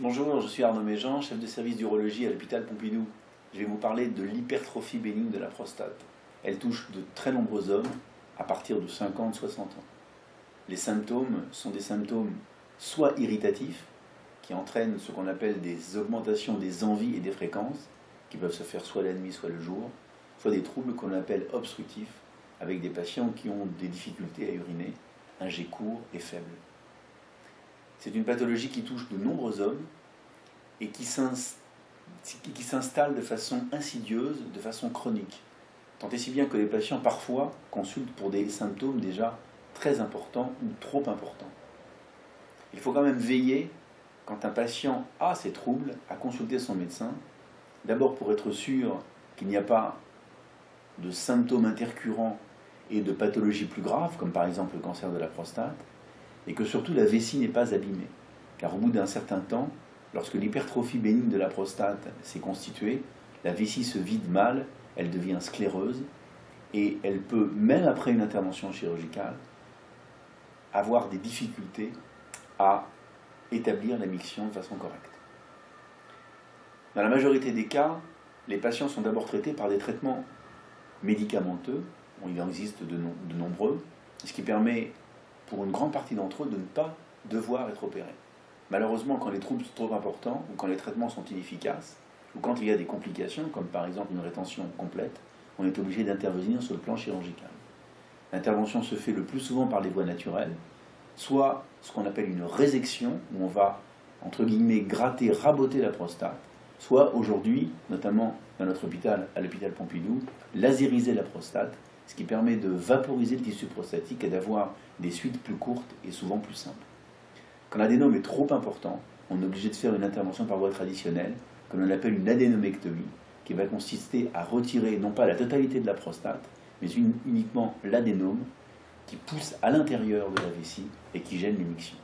Bonjour, je suis Arnaud Méjean, chef de service d'urologie à l'hôpital Pompidou. Je vais vous parler de l'hypertrophie bénigne de la prostate. Elle touche de très nombreux hommes à partir de 50-60 ans. Les symptômes sont des symptômes soit irritatifs, qui entraînent ce qu'on appelle des augmentations des envies et des fréquences, qui peuvent se faire soit la nuit, soit le jour, soit des troubles qu'on appelle obstructifs, avec des patients qui ont des difficultés à uriner, un jet court et faible. C'est une pathologie qui touche de nombreux hommes et qui s'installe de façon insidieuse, de façon chronique. Tant et si bien que les patients parfois consultent pour des symptômes déjà très importants ou trop importants. Il faut quand même veiller, quand un patient a ces troubles, à consulter son médecin, d'abord pour être sûr qu'il n'y a pas de symptômes intercurrents et de pathologies plus graves, comme par exemple le cancer de la prostate, et que surtout la vessie n'est pas abîmée. Car au bout d'un certain temps, lorsque l'hypertrophie bénigne de la prostate s'est constituée, la vessie se vide mal, elle devient scléreuse, et elle peut, même après une intervention chirurgicale, avoir des difficultés à établir la miction de façon correcte. Dans la majorité des cas, les patients sont d'abord traités par des traitements médicamenteux, il en existe de nombreux, ce qui permet pour une grande partie d'entre eux de ne pas devoir être opérés. Malheureusement, quand les troubles sont trop importants, ou quand les traitements sont inefficaces, ou quand il y a des complications, comme par exemple une rétention complète, on est obligé d'intervenir sur le plan chirurgical. L'intervention se fait le plus souvent par les voies naturelles, soit ce qu'on appelle une résection, où on va, entre guillemets, gratter, raboter la prostate, soit aujourd'hui, notamment dans notre hôpital, à l'hôpital Pompidou, lasériser la prostate, ce qui permet de vaporiser le tissu prostatique et d'avoir des suites plus courtes et souvent plus simples. Quand l'adénome est trop important, on est obligé de faire une intervention par voie traditionnelle, que l'on appelle une adénomectomie, qui va consister à retirer non pas la totalité de la prostate, mais uniquement l'adénome qui pousse à l'intérieur de la vessie et qui gêne l'émission.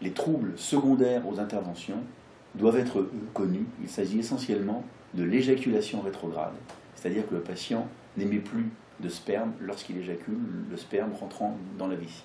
Les troubles secondaires aux interventions doivent être connus. Il s'agit essentiellement de l'éjaculation rétrograde, c'est-à-dire que le patient n'émet plus de sperme lorsqu'il éjacule, le sperme rentrant dans la vessie.